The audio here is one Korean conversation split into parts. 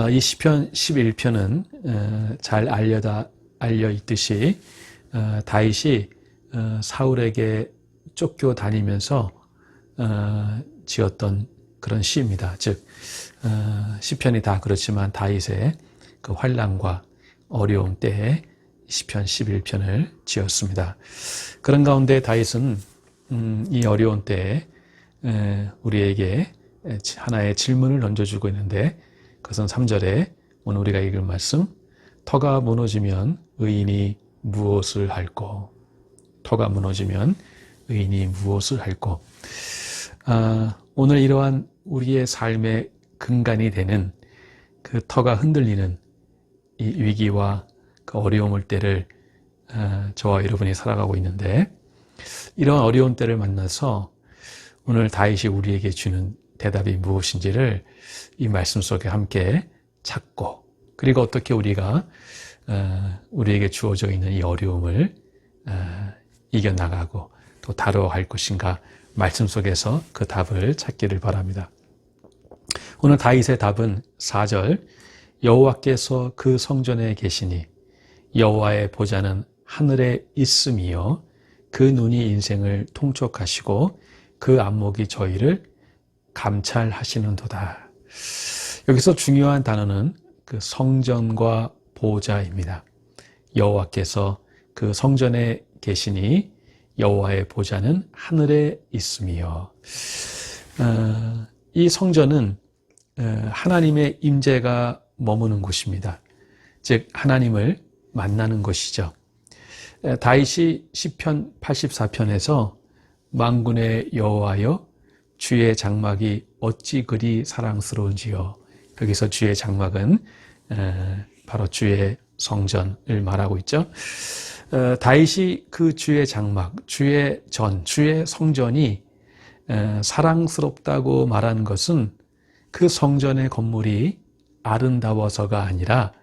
이 시편 11편은 잘 알려 있듯이 다윗이 사울에게 쫓겨다니면서 지었던 그런 시입니다. 즉 시편이 다 그렇지만 다윗의 그 환난과 어려움 때에 시편 11편을 지었습니다. 그런 가운데 다윗은 이 어려운 때에 우리에게 하나의 질문을 던져주고 있는데, 그것은 3절에 오늘 우리가 읽을 말씀, 터가 무너지면 의인이 무엇을 할꼬? 터가 무너지면 의인이 무엇을 할꼬? 오늘 이러한 우리의 삶의 근간이 되는 그 터가 흔들리는 이 위기와 그 어려움을 때를 저와 여러분이 살아가고 있는데, 이런 어려운 때를 만나서 오늘 다윗이 우리에게 주는 대답이 무엇인지를 이 말씀 속에 함께 찾고, 그리고 어떻게 우리가 우리에게 주어져 있는 이 어려움을 이겨나가고 또 다뤄갈 것인가, 말씀 속에서 그 답을 찾기를 바랍니다. 오늘 다윗의 답은 4절, 여호와께서 그 성전에 계시니 여호와의 보좌는 하늘에 있음이요 그 눈이 인생을 통촉하시고 그 안목이 저희를 감찰하시는도다. 여기서 중요한 단어는 그 성전과 보좌입니다. 여호와께서 그 성전에 계시니 여호와의 보좌는 하늘에 있음이요. 이 성전은 하나님의 임재가 머무는 곳입니다. 즉 하나님을 만나는 것이죠. 다윗이 시편 84편에서 만군의 여호와여 주의 장막이 어찌 그리 사랑스러운지요. 여기서 주의 장막은 바로 주의 성전을 말하고 있죠. 다윗이 그 주의 장막, 주의 성전이 사랑스럽다고 말한 것은 그 성전의 건물이 아름다워서가 아니라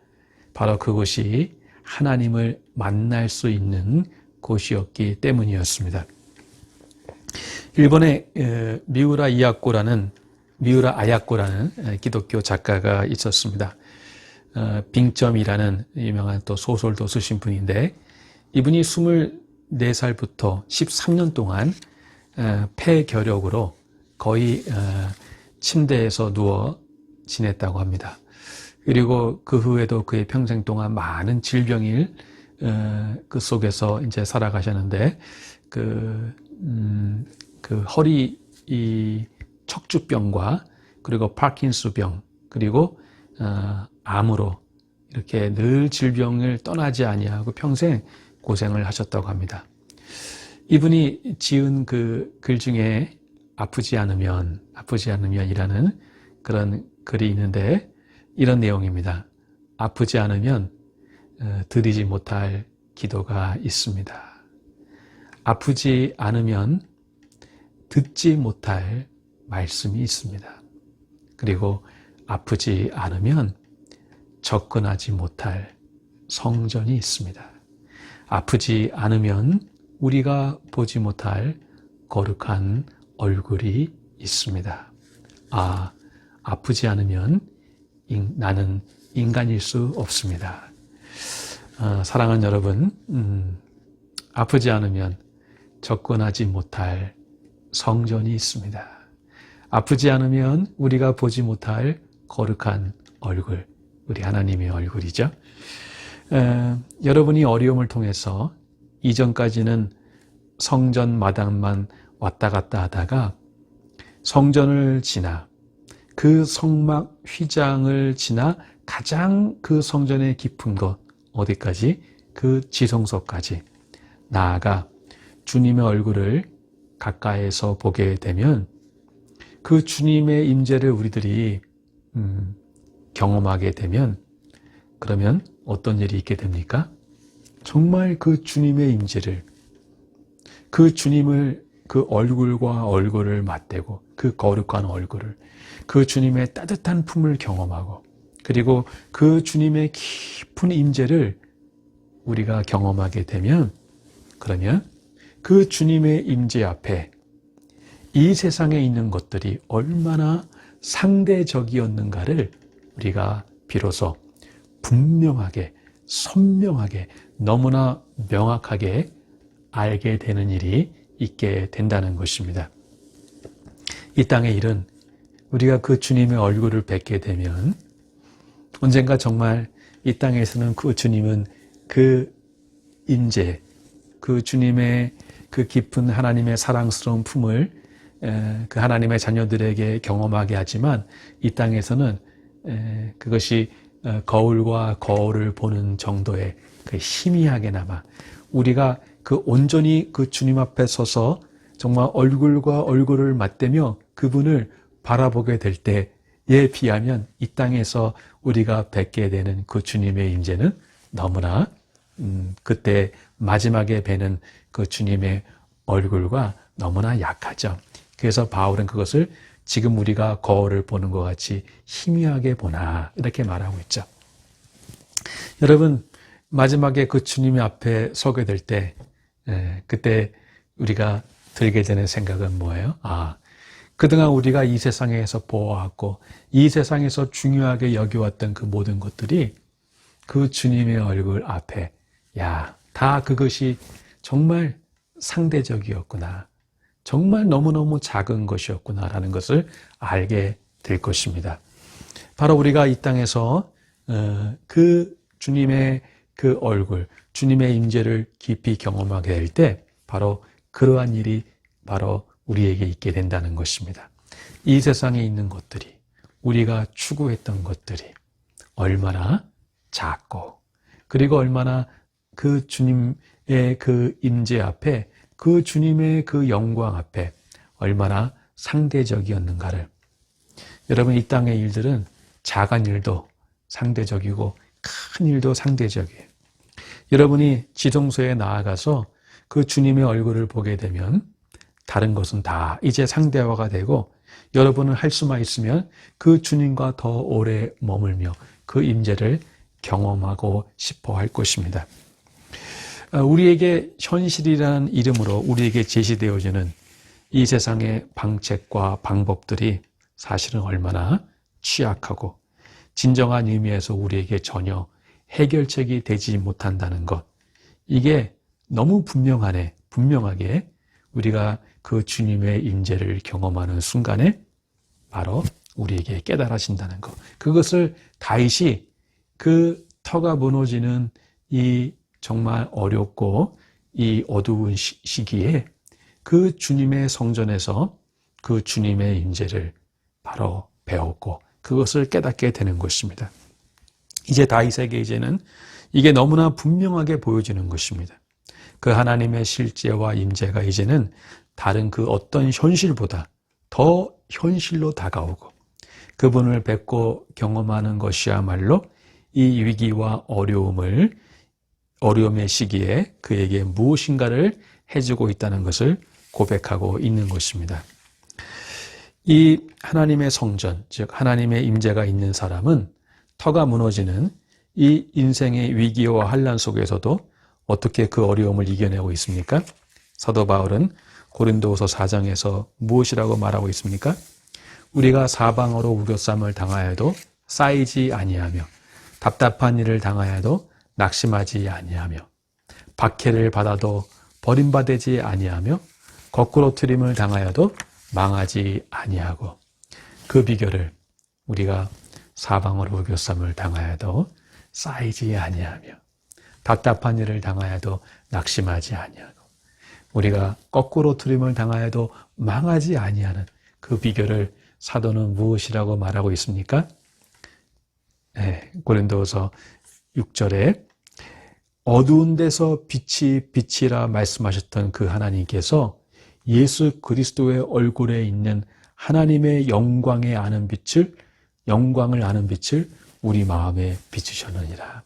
바로 그곳이 하나님을 만날 수 있는 곳이었기 때문이었습니다. 일본에 미우라 아야코라는 기독교 작가가 있었습니다. 빙점이라는 유명한 또 소설도 쓰신 분인데, 이분이 24살부터 13년 동안 폐결핵으로 거의 침대에서 누워 지냈다고 합니다. 그리고 그 후에도 그의 평생 동안 많은 질병을 그 속에서 이제 살아가셨는데, 그 허리 이 척추병과 그리고 파킨슨병 그리고 암으로 이렇게 늘 질병을 떠나지 아니하고 평생 고생을 하셨다고 합니다. 이분이 지은 그 글 중에 아프지 않으면이라는 그런 글이 있는데, 이런 내용입니다. 아프지 않으면 드리지 못할 기도가 있습니다. 아프지 않으면 듣지 못할 말씀이 있습니다. 그리고 아프지 않으면 접근하지 못할 성전이 있습니다. 아프지 않으면 우리가 보지 못할 거룩한 얼굴이 있습니다. 아프지 않으면 나는 인간일 수 없습니다. 사랑하는 여러분, 아프지 않으면 접근하지 못할 성전이 있습니다. 아프지 않으면 우리가 보지 못할 거룩한 얼굴, 우리 하나님의 얼굴이죠. 여러분이 어려움을 통해서 이전까지는 성전 마당만 왔다 갔다 하다가 성전을 지나 그 성막 휘장을 지나 가장 그 성전의 깊은 곳, 어디까지? 그 지성소까지 나아가 주님의 얼굴을 가까이에서 보게 되면 그 주님의 임재를 우리들이 경험하게 되면, 그러면 어떤 일이 있게 됩니까? 정말 그 주님의 임재를, 그 주님을, 그 얼굴과 얼굴을 맞대고 그 거룩한 얼굴을, 그 주님의 따뜻한 품을 경험하고, 그리고 그 주님의 깊은 임재를 우리가 경험하게 되면, 그러면 그 주님의 임재 앞에 이 세상에 있는 것들이 얼마나 상대적이었는가를 우리가 비로소 분명하게, 선명하게, 너무나 명확하게 알게 되는 일이 있게 된다는 것입니다. 이 땅의 일은 우리가 그 주님의 얼굴을 뵙게 되면 언젠가 정말 이 땅에서는 그 주님은 그 임재, 그 주님의 그 깊은 하나님의 사랑스러운 품을 그 하나님의 자녀들에게 경험하게 하지만 이 땅에서는 그것이 거울과 거울을 보는 정도의 그 희미하게나마 우리가 그 온전히 그 주님 앞에 서서 정말 얼굴과 얼굴을 맞대며 그분을 바라보게 될 때에 비하면 이 땅에서 우리가 뵙게 되는 그 주님의 임재는 너무나 그때 마지막에 뵈는 그 주님의 얼굴과 너무나 약하죠. 그래서 바울은 그것을 지금 우리가 거울을 보는 것 같이 희미하게 보나 이렇게 말하고 있죠. 여러분 마지막에 그 주님 앞에 서게 될 때 그때 우리가 들게 되는 생각은 뭐예요? 그동안 우리가 이 세상에서 보아왔고 이 세상에서 중요하게 여겨왔던 그 모든 것들이 그 주님의 얼굴 앞에 다 그것이 정말 상대적이었구나. 정말 너무너무 작은 것이었구나라는 것을 알게 될 것입니다. 바로 우리가 이 땅에서 그 주님의 그 얼굴, 주님의 임재를 깊이 경험하게 될 때 바로 그러한 일이 바로 우리에게 있게 된다는 것입니다. 이 세상에 있는 것들이 우리가 추구했던 것들이 얼마나 작고 그리고 얼마나 그 주님의 그 임재 앞에 그 주님의 그 영광 앞에 얼마나 상대적이었는가를 여러분 이 땅의 일들은 작은 일도 상대적이고 큰 일도 상대적이에요. 여러분이 지성소에 나아가서 그 주님의 얼굴을 보게 되면 다른 것은 다 이제 상대화가 되고 여러분은 할 수만 있으면 그 주님과 더 오래 머물며 그 임재를 경험하고 싶어 할 것입니다. 우리에게 현실이라는 이름으로 우리에게 제시되어지는 이 세상의 방책과 방법들이 사실은 얼마나 취약하고 진정한 의미에서 우리에게 전혀 해결책이 되지 못한다는 것. 이게 너무 분명하게 우리가 그 주님의 임재를 경험하는 순간에 바로 우리에게 깨달아진다는 것. 그것을 다윗이 그 터가 무너지는 이 정말 어렵고 이 어두운 시기에 그 주님의 성전에서 그 주님의 임재를 바로 배웠고 그것을 깨닫게 되는 것입니다. 이제 다윗에게 이제는 이게 너무나 분명하게 보여지는 것입니다. 그 하나님의 실제와 임재가 이제는 다른 그 어떤 현실보다 더 현실로 다가오고 그분을 뵙고 경험하는 것이야말로 이 위기와 어려움의 시기에 그에게 무엇인가를 해주고 있다는 것을 고백하고 있는 것입니다. 이 하나님의 성전, 즉 하나님의 임재가 있는 사람은 터가 무너지는 이 인생의 위기와 환난 속에서도 어떻게 그 어려움을 이겨내고 있습니까? 사도 바울은 고린도후서 4장에서 무엇이라고 말하고 있습니까? 우리가 사방으로 우겨쌈을 당하여도 쌓이지 아니하며 답답한 일을 당하여도 낙심하지 아니하며 박해를 받아도 버림받지 아니하며 거꾸로 트림을 당하여도 망하지 아니하고 그 비결을 우리가 사방으로 우겨쌈을 당하여도 쌓이지 아니하며 답답한 일을 당하여도 낙심하지 아니하고 우리가 거꾸로 트림을 당하여도 망하지 아니하는 그 비결을 사도는 무엇이라고 말하고 있습니까? 고린도후서 6절에 어두운 데서 빛이라 말씀하셨던 그 하나님께서 예수 그리스도의 얼굴에 있는 하나님의 영광을 아는 빛을 우리 마음에 비추셨느니라.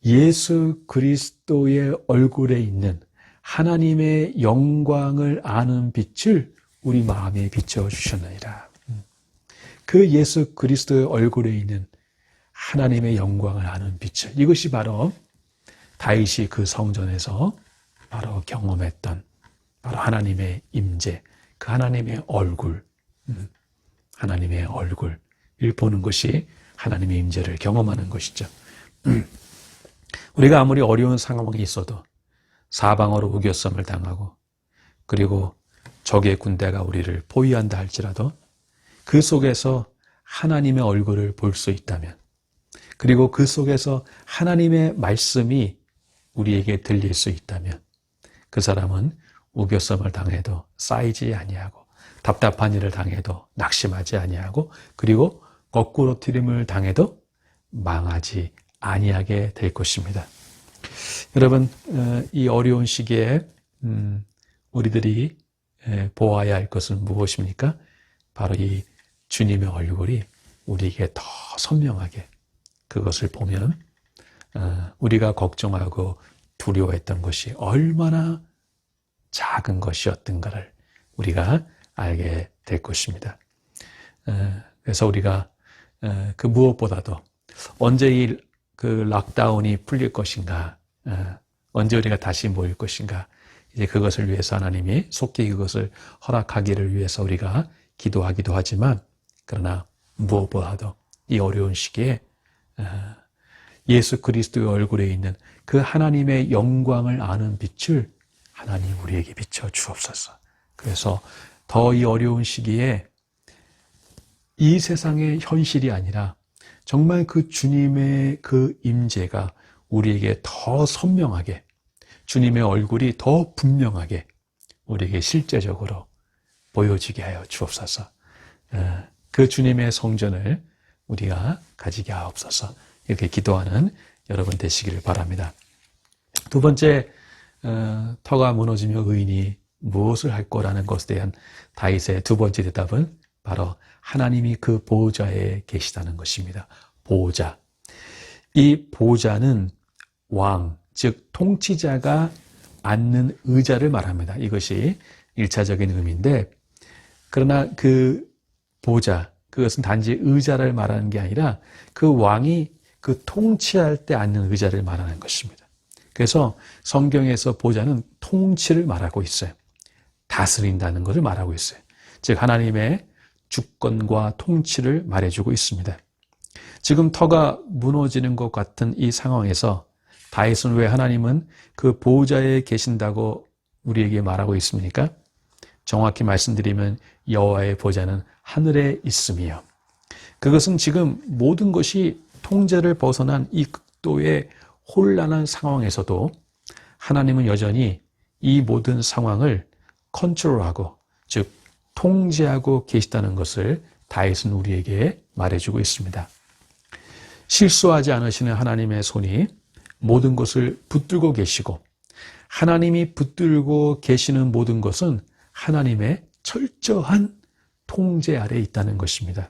예수 그리스도의 얼굴에 있는 하나님의 영광을 아는 빛을 우리 마음에 비춰주셨느니라. 그 예수 그리스도의 얼굴에 있는 하나님의 영광을 아는 빛을, 이것이 바로 다윗이 그 성전에서 바로 경험했던 바로 하나님의 임재, 그 하나님의 얼굴, 하나님의 얼굴을 보는 것이 하나님의 임재를 경험하는 것이죠. 우리가 아무리 어려운 상황이 있어도 사방으로 우겨쌈을 당하고 그리고 적의 군대가 우리를 포위한다 할지라도 그 속에서 하나님의 얼굴을 볼 수 있다면 그리고 그 속에서 하나님의 말씀이 우리에게 들릴 수 있다면 그 사람은 우겨쌈을 당해도 쌓이지 아니하고 답답한 일을 당해도 낙심하지 아니하고 그리고 거꾸로 트림을 당해도 망하지 아니하게 될 것입니다. 여러분, 이 어려운 시기에 우리들이 보아야 할 것은 무엇입니까? 바로 이 주님의 얼굴이 우리에게 더 선명하게 그것을 보면 우리가 걱정하고 두려워했던 것이 얼마나 작은 것이었던가를 우리가 알게 될 것입니다. 그래서 우리가 그 무엇보다도 언제 그 락다운이 풀릴 것인가, 언제 우리가 다시 모일 것인가, 이제 그것을 위해서 하나님이 속히 그것을 허락하기를 위해서 우리가 기도하기도 하지만 그러나 무엇보다도 이 어려운 시기에 예수 그리스도의 얼굴에 있는 그 하나님의 영광을 아는 빛을 하나님 우리에게 비춰 주옵소서. 그래서 더 이 어려운 시기에 이 세상의 현실이 아니라 정말 그 주님의 그 임재가 우리에게 더 선명하게 주님의 얼굴이 더 분명하게 우리에게 실제적으로 보여지게 하여 주옵소서. 그 주님의 성전을 우리가 가지게 하옵소서. 이렇게 기도하는 여러분 되시기를 바랍니다. 두 번째, 터가 무너지며 의인이 무엇을 할 거라는 것에 대한 다윗의 두 번째 대답은 바로 하나님이 그 보호자에 계시다는 것입니다. 보호자. 이 보호자는 왕, 즉 통치자가 앉는 의자를 말합니다. 이것이 1차적인 의미인데 그러나 그 보호자, 그것은 단지 의자를 말하는 게 아니라 그 왕이 그 통치할 때 앉는 의자를 말하는 것입니다. 그래서 성경에서 보호자는 통치를 말하고 있어요. 다스린다는 것을 말하고 있어요. 즉 하나님의 주권과 통치를 말해주고 있습니다. 지금 터가 무너지는 것 같은 이 상황에서 다윗은 왜 하나님은 그 보호자에 계신다고 우리에게 말하고 있습니까? 정확히 말씀드리면 여호와의 보호자는 하늘에 있으며 그것은 지금 모든 것이 통제를 벗어난 이 극도의 혼란한 상황에서도 하나님은 여전히 이 모든 상황을 컨트롤하고 즉 통제하고 계시다는 것을 다윗은 우리에게 말해주고 있습니다. 실수하지 않으시는 하나님의 손이 모든 것을 붙들고 계시고 하나님이 붙들고 계시는 모든 것은 하나님의 철저한 통제 아래에 있다는 것입니다.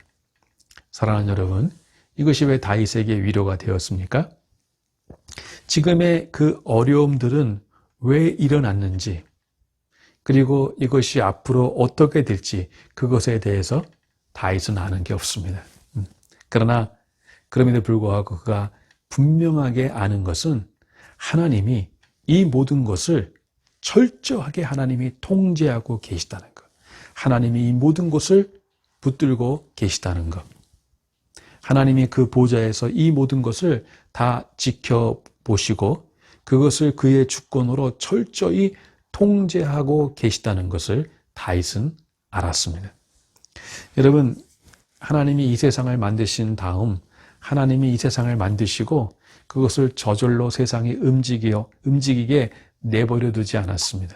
사랑하는 여러분, 이것이 왜 다윗에게 위로가 되었습니까? 지금의 그 어려움들은 왜 일어났는지 그리고 이것이 앞으로 어떻게 될지 그것에 대해서 다윗은 아는 게 없습니다. 그러나 그럼에도 불구하고 그가 분명하게 아는 것은 하나님이 이 모든 것을 철저하게 하나님이 통제하고 계시다는 것. 하나님이 이 모든 것을 붙들고 계시다는 것. 하나님이 그 보좌에서 이 모든 것을 다 지켜보시고 그것을 그의 주권으로 철저히 통제하고 계시다는 것을 다윗은 알았습니다. 여러분, 하나님이 이 세상을 만드신 다음 하나님이 이 세상을 만드시고 그것을 저절로 세상이 움직이게 내버려 두지 않았습니다.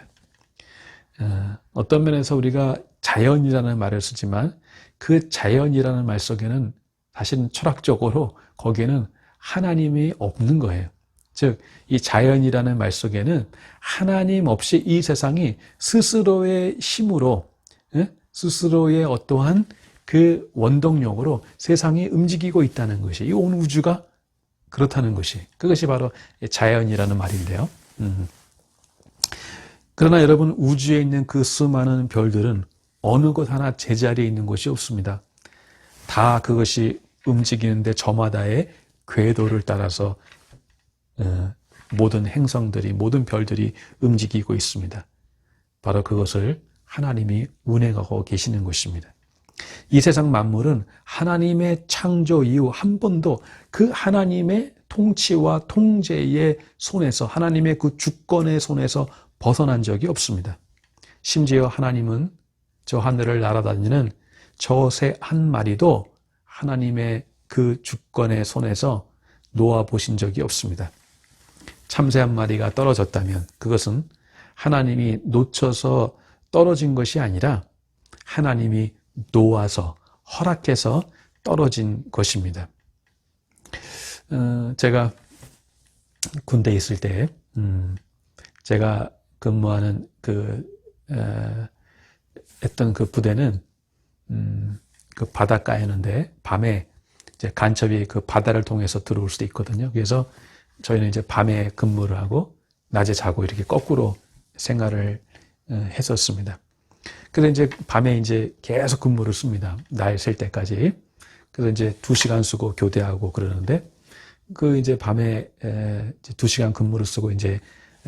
어떤 면에서 우리가 자연이라는 말을 쓰지만 그 자연이라는 말 속에는 사실은 철학적으로 거기에는 하나님이 없는 거예요. 즉, 이 자연이라는 말 속에는 하나님 없이 이 세상이 스스로의 힘으로, 스스로의 어떠한 그 원동력으로 세상이 움직이고 있다는 것이, 이 온 우주가 그렇다는 것이, 그것이 바로 자연이라는 말인데요. 그러나 여러분, 우주에 있는 그 수많은 별들은 어느 것 하나 제자리에 있는 것이 없습니다. 다 그것이 움직이는데 저마다의 궤도를 따라서 모든 행성들이, 모든 별들이 움직이고 있습니다. 바로 그것을 하나님이 운행하고 계시는 것입니다. 이 세상 만물은 하나님의 창조 이후 한 번도 그 하나님의 통치와 통제의 손에서, 하나님의 그 주권의 손에서 벗어난 적이 없습니다. 심지어 하나님은 저 하늘을 날아다니는 저 새 한 마리도 하나님의 그 주권의 손에서 놓아보신 적이 없습니다. 참새 한 마리가 떨어졌다면 그것은 하나님이 놓쳐서 떨어진 것이 아니라 하나님이 놓아서, 허락해서 떨어진 것입니다. 제가 군대에 있을 때 제가 근무하는 했던 그 부대는 그 바닷가였는데 밤에 이제 간첩이 그 바다를 통해서 들어올 수도 있거든요. 그래서 저희는 이제 밤에 근무를 하고 낮에 자고 이렇게 거꾸로 생활을 했었습니다. 그래서 이제 밤에 이제 계속 근무를 씁니다. 날 셀 때까지. 그래서 이제 2시간 쓰고 교대하고 그러는데 그 이제 밤에 2시간 근무를 쓰고 이제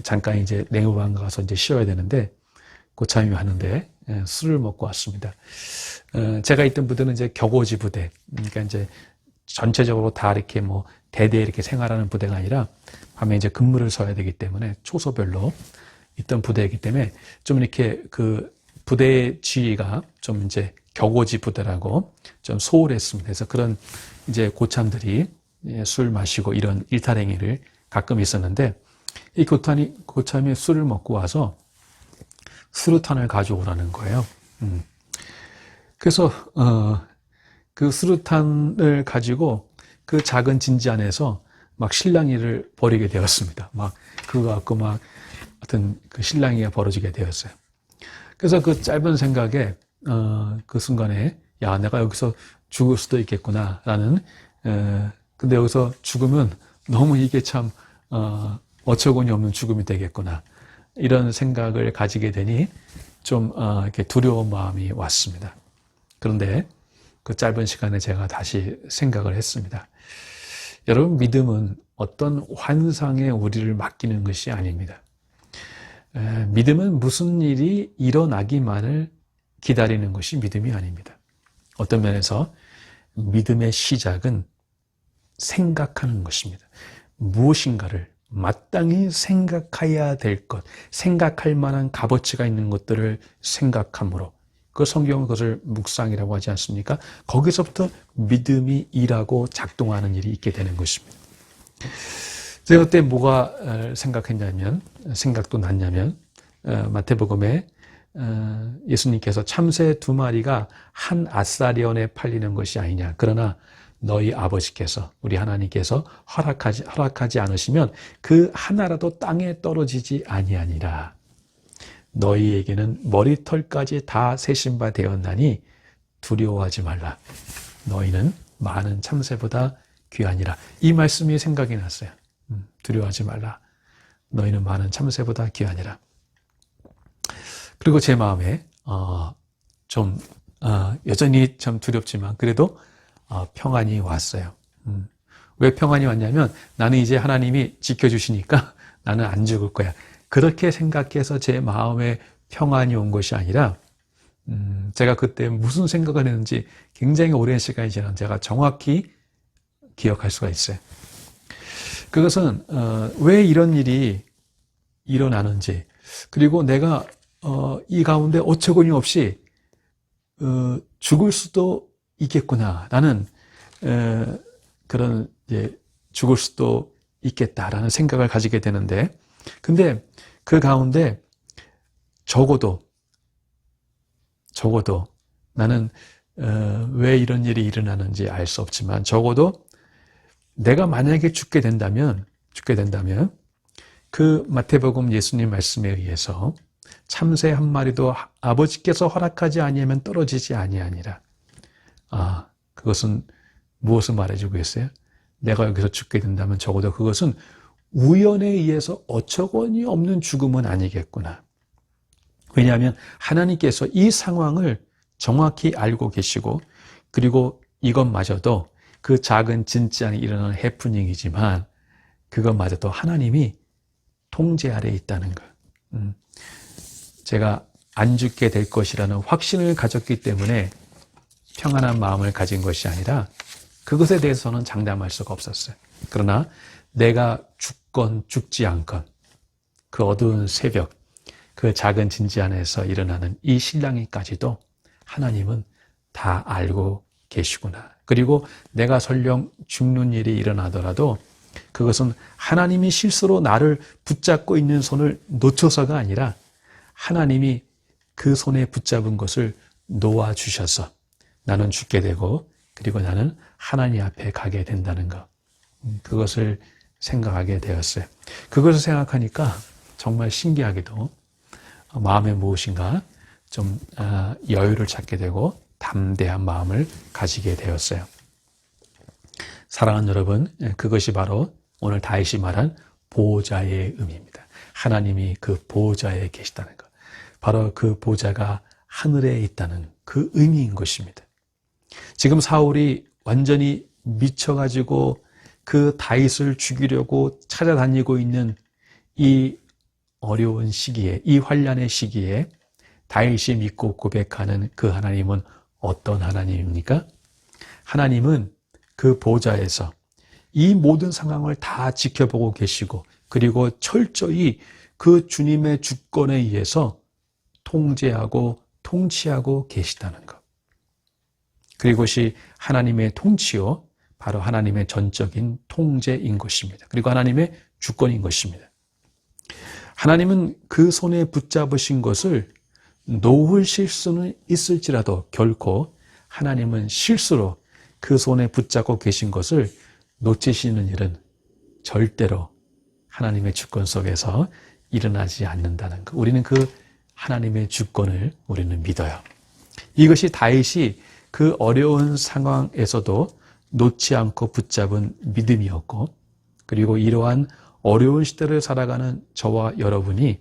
잠깐 이제 냉후방 가서 이제 쉬어야 되는데 고참이 왔는데 술을 먹고 왔습니다. 제가 있던 부대는 이제 격오지 부대. 그러니까 이제 전체적으로 다 이렇게 뭐 대대 이렇게 생활하는 부대가 아니라 밤에 이제 근무를 서야 되기 때문에 초소별로 있던 부대이기 때문에 좀 이렇게 그 부대의 지위가 좀 이제 격오지 부대라고 좀 소홀했습니다. 그래서 그런 이제 고참들이 술 마시고 이런 일탈행위를 가끔 있었는데 이 고참이 술을 먹고 와서 수류탄을 가져오라는 거예요. 그래서 그 수류탄을 가지고 그 작은 진지 안에서 막 실랑이를 벌이게 되었습니다. 막 그거 갖고 막 하여튼 그 실랑이가 벌어지게 되었어요. 그래서 그 짧은 생각에 그 순간에 야, 내가 여기서 죽을 수도 있겠구나라는 근데 여기서 죽으면 너무 이게 참 어처구니 없는 죽음이 되겠구나 이런 생각을 가지게 되니 좀 이렇게 두려운 마음이 왔습니다. 그런데 그 짧은 시간에 제가 다시 생각을 했습니다. 여러분, 믿음은 어떤 환상에 우리를 맡기는 것이 아닙니다. 믿음은 무슨 일이 일어나기만을 기다리는 것이 믿음이 아닙니다. 어떤 면에서 믿음의 시작은 생각하는 것입니다. 무엇인가를 마땅히 생각해야 될 것, 생각할 만한 값어치가 있는 것들을 생각함으로, 그 성경은 그것을 묵상이라고 하지 않습니까? 거기서부터 믿음이 일하고 작동하는 일이 있게 되는 것입니다. 제가 그때 뭐가 생각도 났냐면 마태복음에 예수님께서 참새 2마리가 한 아사리온에 팔리는 것이 아니냐. 그러나 너희 아버지께서, 우리 하나님께서 허락하지 않으시면 그 하나라도 땅에 떨어지지 아니하니라. 너희에게는 머리털까지 다 세신 바 되었나니 두려워하지 말라. 너희는 많은 참새보다 귀하니라. 이 말씀이 생각이 났어요. 두려워하지 말라. 너희는 많은 참새보다 귀하니라. 그리고 제 마음에 여전히 참 두렵지만 그래도 평안이 왔어요. 왜 평안이 왔냐면 나는 이제 하나님이 지켜주시니까 나는 안 죽을 거야. 그렇게 생각해서 제 마음에 평안이 온 것이 아니라 제가 그때 무슨 생각을 했는지 굉장히 오랜 시간이 지난 제가 정확히 기억할 수가 있어요. 그것은 왜 이런 일이 일어나는지, 그리고 내가 이 가운데 어처구니 없이 죽을 수도 있겠구나라는 그런 죽을 수도 있겠다라는 생각을 가지게 되는데, 근데 그 가운데 적어도 나는 왜 이런 일이 일어나는지 알 수 없지만 적어도 내가 만약에 죽게 된다면 그 마태복음 예수님 말씀에 의해서 참새 한 마리도 아버지께서 허락하지 아니하면 떨어지지 아니하니라. 그것은 무엇을 말해주고 있어요? 내가 여기서 죽게 된다면 적어도 그것은 우연에 의해서 어처구니 없는 죽음은 아니겠구나. 왜냐하면 하나님께서 이 상황을 정확히 알고 계시고, 그리고 이것마저도 그 작은 진지 안에 일어나는 해프닝이지만 그것마저도 하나님이 통제 아래에 있다는 것. 제가 안 죽게 될 것이라는 확신을 가졌기 때문에 평안한 마음을 가진 것이 아니라 그것에 대해서는 장담할 수가 없었어요. 그러나 내가 죽건 죽지 않건 그 어두운 새벽, 그 작은 진지 안에서 일어나는 이 신랑이까지도 하나님은 다 알고 계시구나. 그리고 내가 설령 죽는 일이 일어나더라도 그것은 하나님이 실수로 나를 붙잡고 있는 손을 놓쳐서가 아니라 하나님이 그 손에 붙잡은 것을 놓아주셔서 나는 죽게 되고 그리고 나는 하나님 앞에 가게 된다는 것. 그것을 생각하게 되었어요. 그것을 생각하니까 정말 신기하게도 마음에 무엇인가 좀 여유를 찾게 되고 담대한 마음을 가지게 되었어요. 사랑하는 여러분, 그것이 바로 오늘 다윗이 말한 보호자의 의미입니다. 하나님이 그 보호자에 계시다는 것. 바로 그 보호자가 하늘에 있다는 그 의미인 것입니다. 지금 사울이 완전히 미쳐가지고 그 다윗을 죽이려고 찾아다니고 있는 이 어려운 시기에, 이 환난의 시기에 다윗이 믿고 고백하는 그 하나님은 어떤 하나님입니까? 하나님은 그 보좌에서 이 모든 상황을 다 지켜보고 계시고 그리고 철저히 그 주님의 주권에 의해서 통제하고 통치하고 계시다는 것. 그것이 하나님의 통치요, 바로 하나님의 전적인 통제인 것입니다. 그리고 하나님의 주권인 것입니다. 하나님은 그 손에 붙잡으신 것을 놓으실 수는 있을지라도 결코 하나님은 실수로 그 손에 붙잡고 계신 것을 놓치시는 일은 절대로 하나님의 주권 속에서 일어나지 않는다는 것. 우리는 그 하나님의 주권을 우리는 믿어요. 이것이 다윗이 그 어려운 상황에서도 놓지 않고 붙잡은 믿음이었고, 그리고 이러한 어려운 시대를 살아가는 저와 여러분이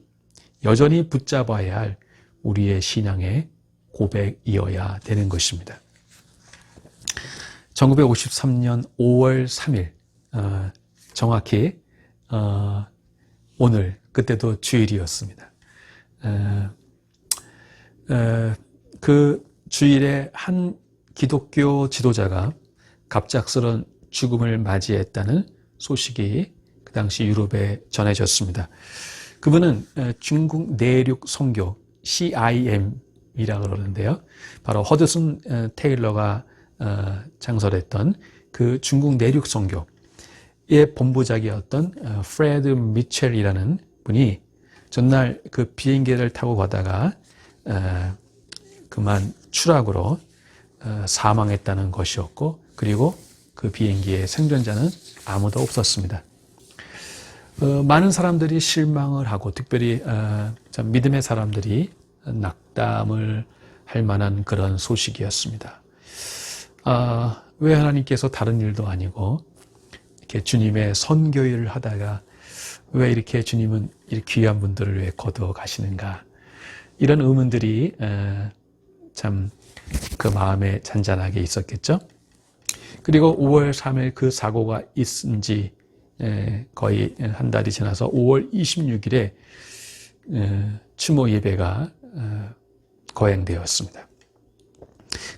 여전히 붙잡아야 할 우리의 신앙의 고백이어야 되는 것입니다. 1953년 5월 3일 정확히 오늘 그때도 주일이었습니다. 그 주일에 한 기독교 지도자가 갑작스런 죽음을 맞이했다는 소식이 그 당시 유럽에 전해졌습니다. 그분은 중국 내륙 선교 CIM이라고 그러는데요. 바로 허드슨 테일러가 창설했던 그 중국 내륙 선교의 본부장이었던 프레드 미첼이라는 분이 전날 그 비행기를 타고 가다가 그만 추락으로 사망했다는 것이었고, 그리고 그 비행기의 생존자는 아무도 없었습니다. 많은 사람들이 실망을 하고, 특별히 믿음의 사람들이 낙담을 할 만한 그런 소식이었습니다. 왜 하나님께서 다른 일도 아니고 이렇게 주님의 선교일을 하다가 왜 이렇게 주님은 이 귀한 분들을 왜 거두어 가시는가, 이런 의문들이 참 그 마음에 잔잔하게 있었겠죠. 그리고 5월 3일 그 사고가 있은 지 거의 한 달이 지나서 5월 26일에 추모 예배가 거행되었습니다.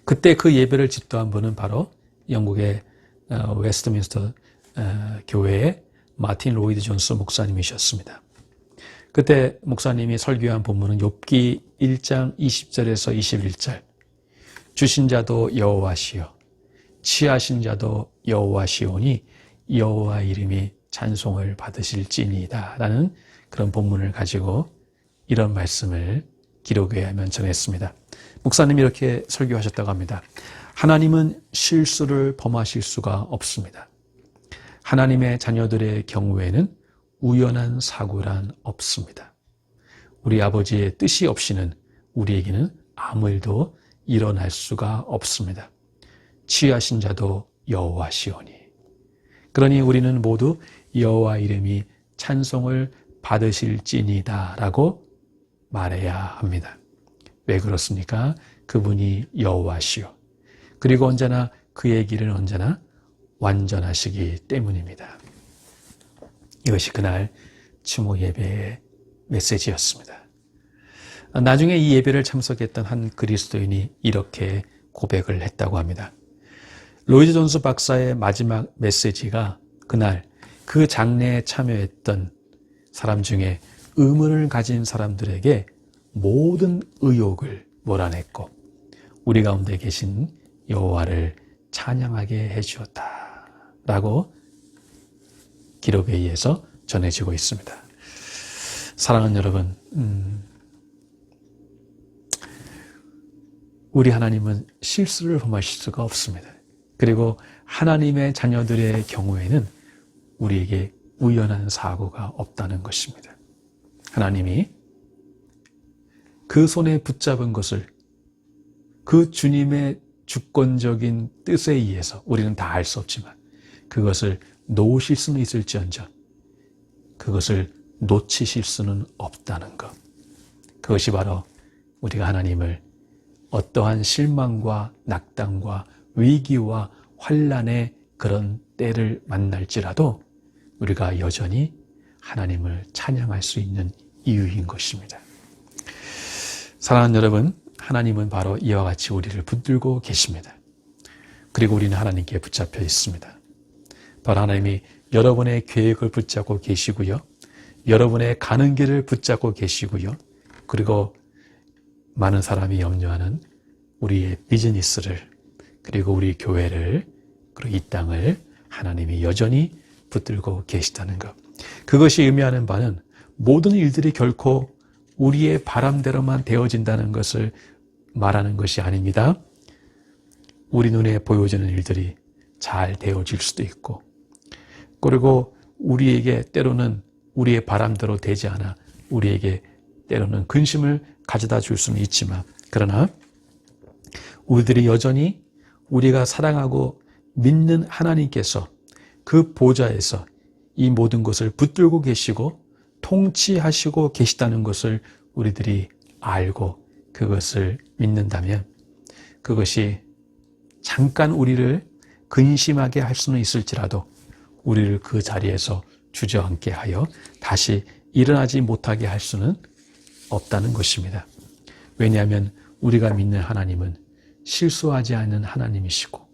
그때 그 예배를 집도한 분은 바로 영국의 웨스트민스터 교회의 마틴 로이드 존스 목사님이셨습니다. 그때 목사님이 설교한 본문은 욥기 1장 20절에서 21절. 주신 자도 여호와시요 취하신 자도 여호와시오니 여호와 이름이 찬송을 받으실지니이다 라는 그런 본문을 가지고 이런 말씀을 기록에 하면 전했습니다. 목사님이 이렇게 설교하셨다고 합니다. 하나님은 실수를 범하실 수가 없습니다. 하나님의 자녀들의 경우에는 우연한 사고란 없습니다. 우리 아버지의 뜻이 없이는 우리에게는 아무 일도 일어날 수가 없습니다. 취하신 자도 여호와시오니. 그러니 우리는 모두 여호와 이름이 찬송을 받으실지니이다 라고 말해야 합니다. 왜 그렇습니까? 그분이 여호와시오. 그리고 언제나 그의 길은 언제나 완전하시기 때문입니다. 이것이 그날 추모 예배의 메시지였습니다. 나중에 이 예배를 참석했던 한 그리스도인이 이렇게 고백을 했다고 합니다. 로이드 존스 박사의 마지막 메시지가 그날 그 장례에 참여했던 사람 중에 의문을 가진 사람들에게 모든 의혹을 몰아냈고 우리 가운데 계신 여호와를 찬양하게 해주었다 라고 기록에 의해서 전해지고 있습니다. 사랑하는 여러분, 우리 하나님은 실수를 범하실 수가 없습니다. 그리고 하나님의 자녀들의 경우에는 우리에게 우연한 사고가 없다는 것입니다. 하나님이 그 손에 붙잡은 것을 그 주님의 주권적인 뜻에 의해서 우리는 다 알 수 없지만 그것을 놓으실 수는 있을지언정 그것을 놓치실 수는 없다는 것. 그것이 바로 우리가 하나님을 어떠한 실망과 낙담과 위기와 환난의 그런 때를 만날지라도 우리가 여전히 하나님을 찬양할 수 있는 이유인 것입니다. 사랑하는 여러분, 하나님은 바로 이와 같이 우리를 붙들고 계십니다. 그리고 우리는 하나님께 붙잡혀 있습니다. 바로 하나님이 여러분의 계획을 붙잡고 계시고요. 여러분의 가는 길을 붙잡고 계시고요. 그리고 많은 사람이 염려하는 우리의 비즈니스를 그리고 우리 교회를 그리고 이 땅을 하나님이 여전히 붙들고 계시다는 것. 그것이 의미하는 바는 모든 일들이 결코 우리의 바람대로만 되어진다는 것을 말하는 것이 아닙니다. 우리 눈에 보여지는 일들이 잘 되어질 수도 있고 그리고 우리에게 때로는 우리의 바람대로 되지 않아 우리에게 때로는 근심을 가져다 줄 수는 있지만 그러나 우리들이 여전히 우리가 사랑하고 믿는 하나님께서 그 보좌에서 이 모든 것을 붙들고 계시고 통치하시고 계시다는 것을 우리들이 알고 그것을 믿는다면 그것이 잠깐 우리를 근심하게 할 수는 있을지라도 우리를 그 자리에서 주저앉게 하여 다시 일어나지 못하게 할 수는 없다는 것입니다. 왜냐하면 우리가 믿는 하나님은 실수하지 않는 하나님이시고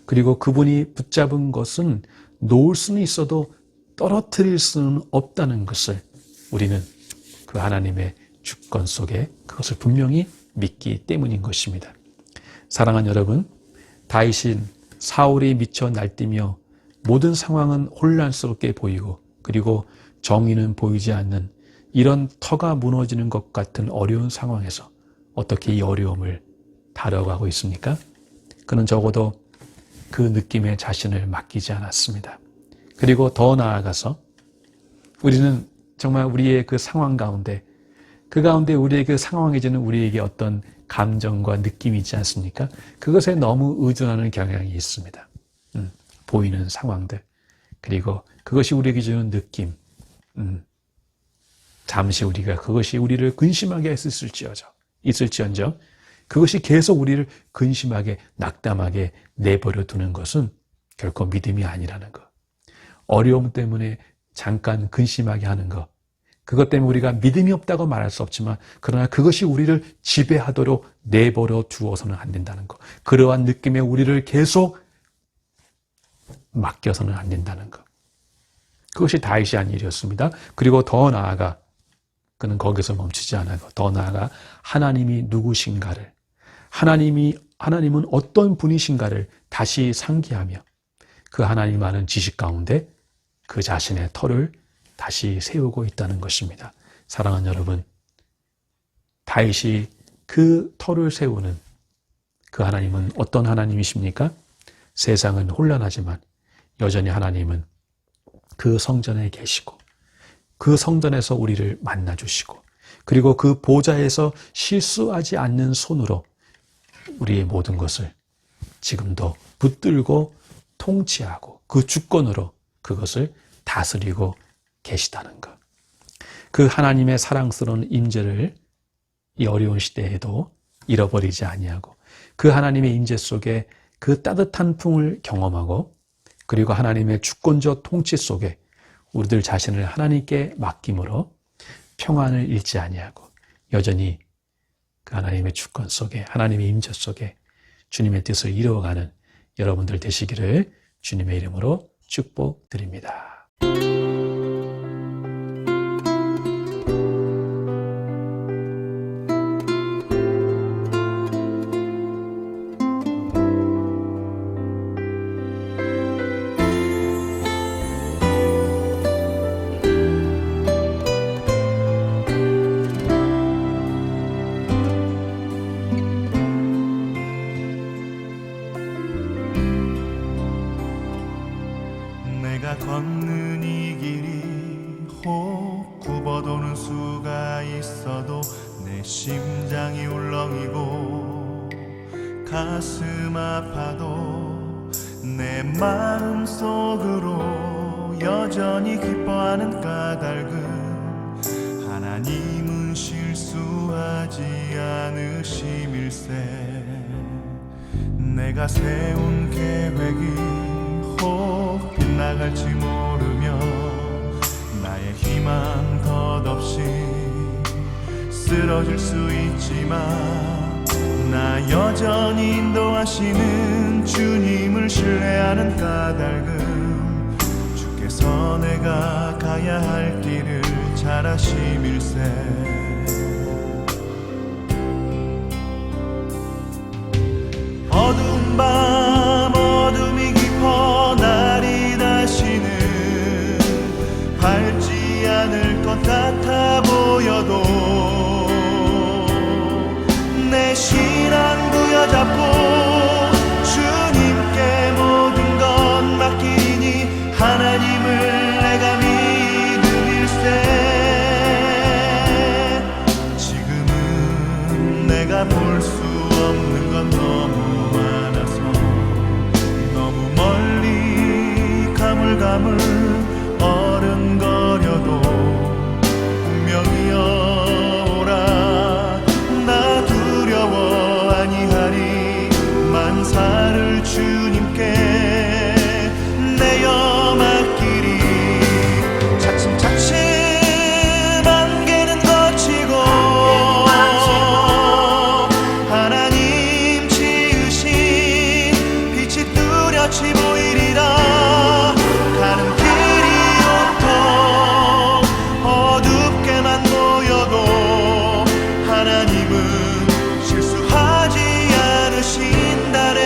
그리고 그분이 붙잡은 것은 놓을 수는 있어도 떨어뜨릴 수는 없다는 것을 우리는 그 하나님의 주권 속에 그것을 분명히 믿기 때문인 것입니다. 사랑하는 여러분, 다윗은 사울이 미쳐 날뛰며 모든 상황은 혼란스럽게 보이고 그리고 정의는 보이지 않는 이런 터가 무너지는 것 같은 어려운 상황에서 어떻게 이 어려움을 다뤄가고 있습니까? 그는 적어도 그 느낌에 자신을 맡기지 않았습니다. 그리고 더 나아가서 우리는 정말 우리의 그 상황 가운데 그 가운데 우리의 그 상황해지는 우리에게 어떤 감정과 느낌이 있지 않습니까? 그것에 너무 의존하는 경향이 있습니다. 보이는 상황들 그리고 그것이 우리에게 주는 느낌 잠시 우리가 그것이 우리를 근심하게 있을지언정 그것이 계속 우리를 근심하게 낙담하게 내버려 두는 것은 결코 믿음이 아니라는 것. 어려움 때문에 잠깐 근심하게 하는 것. 그것 때문에 우리가 믿음이 없다고 말할 수 없지만 그러나 그것이 우리를 지배하도록 내버려 두어서는 안 된다는 것. 그러한 느낌에 우리를 계속 맡겨서는 안 된다는 것. 그것이 다윗이 한 일이었습니다. 그리고 더 나아가 그는 거기서 멈추지 않고 더 나아가 하나님이 누구신가를 하나님은 어떤 분이신가를 다시 상기하며 그 하나님 아는 지식 가운데 그 자신의 터를 다시 세우고 있다는 것입니다. 사랑하는 여러분, 다윗이 그 터를 세우는 그 하나님은 어떤 하나님이십니까? 세상은 혼란하지만 여전히 하나님은 그 성전에 계시고 그 성전에서 우리를 만나주시고 그리고 그 보좌에서 실수하지 않는 손으로 우리의 모든 것을 지금도 붙들고 통치하고 그 주권으로 그것을 다스리고 계시다는 것. 그 하나님의 사랑스러운 임재를 이 어려운 시대에도 잃어버리지 아니하고 그 하나님의 임재 속에 그 따뜻한 풍을 경험하고 그리고 하나님의 주권적 통치 속에 우리들 자신을 하나님께 맡김으로 평안을 잃지 아니하고 여전히 그 하나님의 주권 속에 하나님의 임재 속에 주님의 뜻을 이루어가는 여러분들 되시기를 주님의 이름으로 축복드립니다. 내가 걷는 이 길이 혹 굽어도는 수가 있어도 내 심장이 울렁이고 가슴 아파도 내 마음 속으로 여전히 기뻐하는 까닭은 하나님은 실수하지 않으심일세. 내가 세운 계획이 혹 빗나갈지 모르며 나의 희망 덧없이 쓰러질 수 있지만 나 여전히 인도하시는 주님을 신뢰하는 까닭은 주께서 내가 가야 할 길을 잘 아심일세. 어두운 밤 어둠이 깊어 날이 다시는 밝지 않을 것 같아 보여도 내 신앙 부여잡고 주님께 모든 것 맡기니 하나님을 내가 믿음일세. 지금은 내가 볼 수 없는 건 너무 많아서 너무 멀리 가물가물 어른거려도 분명히 오라. 나 두려워 아니하리. 만사를 주님께 내어 맡기리. 차츰차츰 안개는 거치고 하나님 지으신 빛이 뚜렷이 보이리라. 가는 길이 온통 어둡게만 보여도 하나님은 실수하지 않으신다네.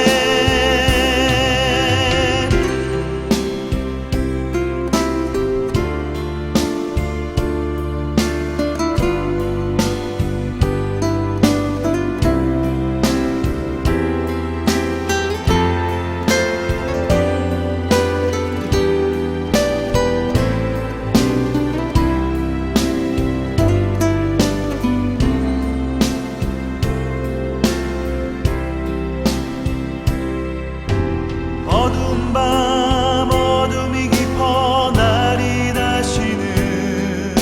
어두운 밤 어둠이 깊어 날이 다시는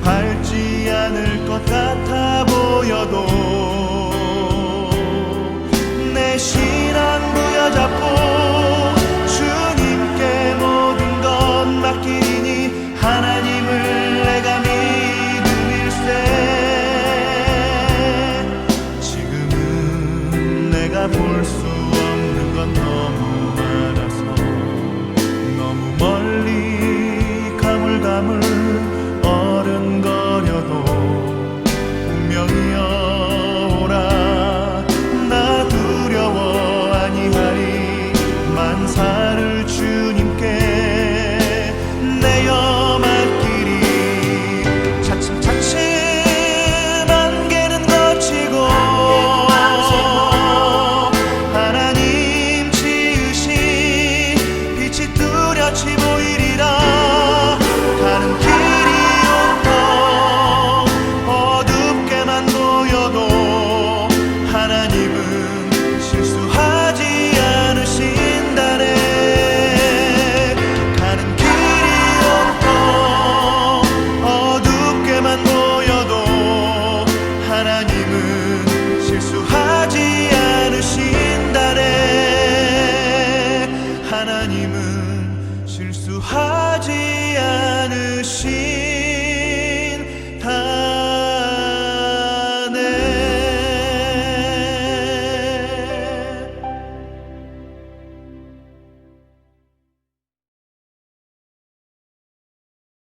밝지 않을 것 같아 보여도 내 신앙 부여잡고 주님께 모든 것 맡기니 하나님을 내가 믿음일세. 지금은 내가 볼 수 없는 건 너무 많아서 너무 멀리 가물가물 어른거려도 분명히 오라. 나 두려워 아니하리. 만사를 주님께 내어 맡기리. 차츰차츰 안개는 거치고 하나님 지으신 빛이 뚜렷이 보이리라. 가는 길이 온통 어둡게만 보여도 하나님은 실수하지 않으신다네. 가는 길이 온통 어둡게만 보여도 하나님은 실수하지 않으신다네. 하나님은 실수하지 않으신다네.